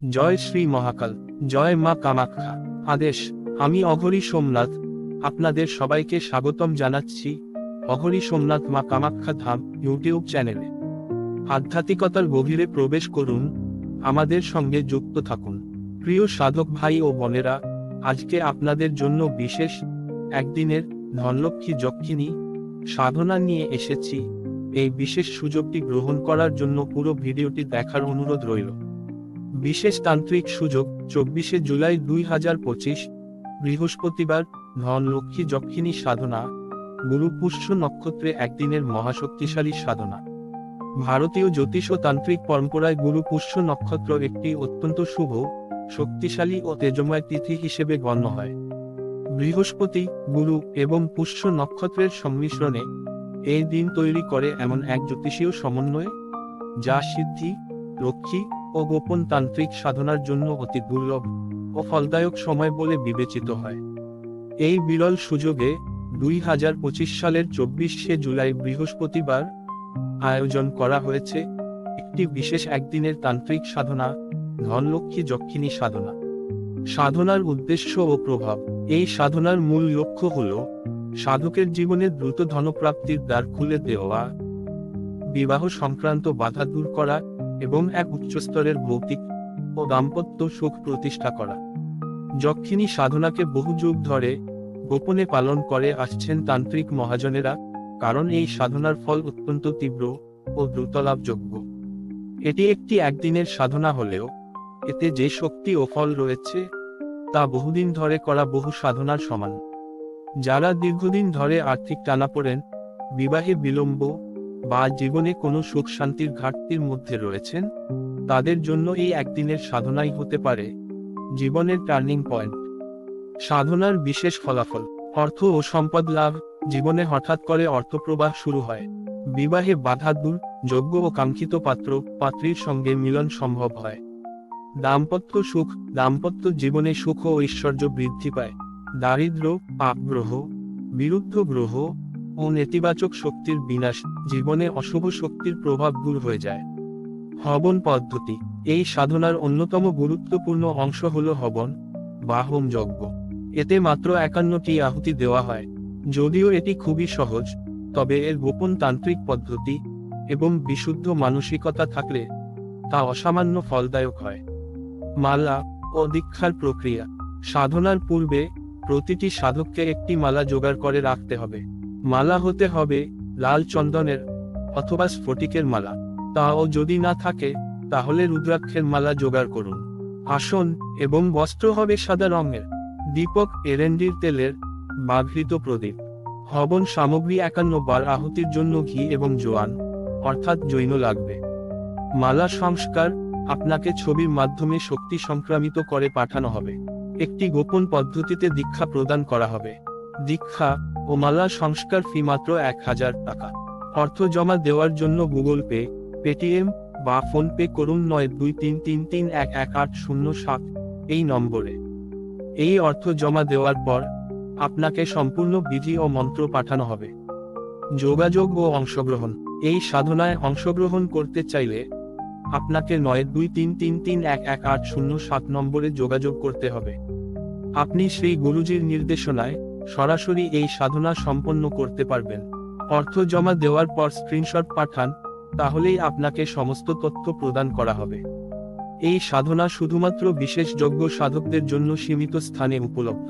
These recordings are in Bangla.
জয় শ্রী মহাকাল, জয় মা কামাখ্যা। আদেশ। আমি অঘরী সোমনাথ আপনাদের সবাইকে স্বাগতম জানাচ্ছি অঘরী সোমনাথ মা কামাখ্যা ধাম ইউটিউব চ্যানেলে। আধ্যাত্মিকতার গভীরে প্রবেশ করুন, আমাদের সঙ্গে যুক্ত থাকুন। প্রিয় সাধক ভাই ও বোনেরা, আজকে আপনাদের জন্য বিশেষ একদিনের ধনলক্ষ্মী যক্ষিণী সাধনা নিয়ে এসেছি। এই বিশেষ সুযোগটি গ্রহণ করার জন্য পুরো ভিডিওটি দেখার অনুরোধ রইল। বিশেষ তান্ত্রিক সুযোগ 24শে জুলাই 2025 বৃহস্পতিবার, ধনলক্ষ্মী যক্ষিণী সাধনা, গুরু পুষ্য নক্ষত্রে একদিনের মহাশক্তিশালী সাধনা। ভারতীয় জ্যোতিষ ও তান্ত্রিক পরম্পরায় গুরু পুষ্য নক্ষত্র একটি অত্যন্ত শুভ, শক্তিশালী ও তেজময় তিথি হিসেবে গণ্য হয়। বৃহস্পতি, গুরু এবং পুষ্য নক্ষত্রের সংমিশ্রণে এই দিন তৈরি করে এমন এক জ্যোতিষীয় সমন্বয়, যা সিদ্ধি, লক্ষ্মী ও গোপন তান্ত্রিক সাধনার জন্য অতি দুর্লভ ও ফলদায়ক সময় বলে বিবেচিত হয়। এই বিরল সুযোগে 2025 সালের 24শে জুলাই বৃহস্পতিবার আয়োজন করা হয়েছে একটি বিশেষ একদিনের তান্ত্রিক সাধনা, ধনলক্ষ্মী যক্ষিণী সাধনা। সাধনার উদ্দেশ্য ও প্রভাব। এই সাধনার মূল লক্ষ্য হল সাধকের জীবনে দ্রুত ধনপ্রাপ্তির দ্বার খুলে দেওয়া, বিবাহ সংক্রান্ত বাধা দূর করা এবং এক উচ্চস্তরের ভৌতিক ও দাম্পত্য সুখ প্রতিষ্ঠা করা। যক্ষিণী সাধনাকে বহু যুগ ধরে গোপনে পালন করে আসছেন তান্ত্রিক মহাজনেরা, কারণ এই সাধনার ফল অত্যন্ত তীব্র ও দ্রুতলাভযোগ্য। এটি একটি একদিনের সাধনা হলেও এতে যে শক্তি ও ফল রয়েছে তা বহুদিন ধরে করা বহু সাধনার সমান। যারা দীর্ঘদিন ধরে আর্থিক টানাপোড়েন, বিবাহে বিলম্ব বা জীবনে কোনো সুখ শান্তির ঘাটতির মধ্যে রয়েছেন, তাদের জন্য এই একদিনের সাধনাই হতে পারে জীবনের টার্নিং পয়েন্ট। সাধনার বিশেষ ফলাফল। অর্থ ও সম্পদ লাভ। জীবনে হঠাৎ করে অর্থপ্রবাহ শুরু হয়। বিবাহে বাধা দূর, যোগ্য ও কাঙ্ক্ষিত পাত্র পাত্রীর সঙ্গে মিলন সম্ভব হয়। দাম্পত্য সুখ। দাম্পত্য জীবনে সুখ ও ঐশ্বর্য বৃদ্ধি পায়। দারিদ্র্য, পাপ গ্রহ, বিরুদ্ধ গ্রহ ও নেতিবাচক শক্তির বিনাশ। জীবনে অশুভ শক্তির প্রভাব দূর হয়ে যায়। হবন পদ্ধতি। এই সাধনার অন্যতম গুরুত্বপূর্ণ অংশ হল হবন বা হোম যজ্ঞ। এতে মাত্র 51টি আহুতি দেওয়া হয়। যদিও এটি খুবই সহজ, তবে এর গোপন তান্ত্রিক পদ্ধতি এবং বিশুদ্ধ মানসিকতা থাকলে তা অসামান্য ফলদায়ক হয়। মালা ও দীক্ষার প্রক্রিয়া। সাধনার পূর্বে প্রতিটি সাধককে একটি মালা জোগাড় করে রাখতে হবে। মালা হতে হবে লাল চন্দনের অথবা স্ফটিকের মালা। তাও যদি না থাকে তাহলে রুদ্রাক্ষের মালা জোগাড় করুন। আসন এবং বস্ত্র হবে সাদা রঙের। দীপক এরেন্ডির তেলের বা ঘৃত প্রদীপ। হবন সামগ্রী 51 বার আহুতির জন্য ঘি এবং জোয়ান অর্থাৎ জৈন লাগবে। মালা সংস্কার। আপনাকে ছবির মাধ্যমে শক্তি সংক্রামিত করে পাঠানো হবে। একটি গোপন পদ্ধতিতে দীক্ষা প্রদান করা হবে। দীক্ষা ও মালা সংস্কার ফি মাত্র 1000 টাকা। অর্থ জমা দেওয়ার জন্য গুগল পে, পেটিএম বা ফোনপে করুন 9233311807 এই নম্বরে। এই অর্থ জমা দেওয়ার পর আপনাকে সম্পূর্ণ বিধি ও মন্ত্র পাঠানো হবে। যোগাযোগ ও অংশগ্রহণ। এই সাধনায় অংশগ্রহণ করতে চাইলে আপনাকে 9233311807 নম্বরে যোগাযোগ করতে হবে। আপনি শ্রী গুরুজির নির্দেশনায় সরাসরি এই সাধনা সম্পন্ন করতে পারবেন। অর্থ জমা দেওয়ার পর স্ক্রিনশট পাঠান, তাহলেই আপনাকে সমস্ত তথ্য প্রদান করা হবে। এই সাধনা শুধুমাত্র বিশেষ যোগ্য সাধকদের জন্য সীমিত স্থানে উপলব্ধ,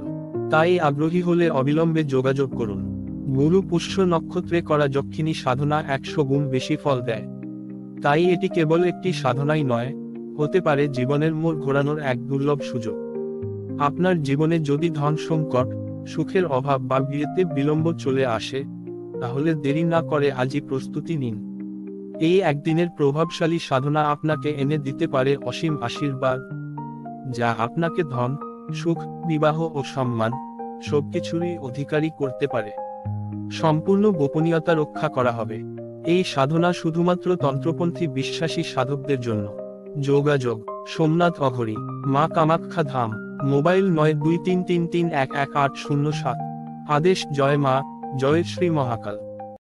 তাই আগ্রহী হলে অবিলম্বে যোগাযোগ করুন। গুরু পুষ্য নক্ষত্রে করা যক্ষিণী সাধনা 100 গুণ বেশি ফল দেয়। তাই এটি কেবল একটি সাধনাই নয়, হতে পারে জীবনের মোড় ঘোরানোর এক দুর্লভ সুযোগ। আপনার জীবনে যদি ধন সংকট, সুখের অভাব বা বিয়েতে বিলম্ব চলে আসে, তাহলে দেরি না করে আজই প্রস্তুতি নিন। এই একদিনের প্রভাবশালী সাধনা আপনাকে এনে দিতে পারে অসীম আশীর্বাদ, যা আপনাকে ধন, সুখ, বিবাহ ও সম্মান সবকিছুরই অধিকারী করতে পারে। সম্পূর্ণ গোপনীয়তা রক্ষা করা হবে। এই সাধনা শুধুমাত্র তন্ত্রপন্থী বিশ্বাসী সাধকদের জন্য। যোগাযোগ: সোমনাথ অঘরী, মা কামাখ্যা ধাম, মোবাইল 9233311807। আদেশ: জয় মা, জয় শ্রী মহাকাল।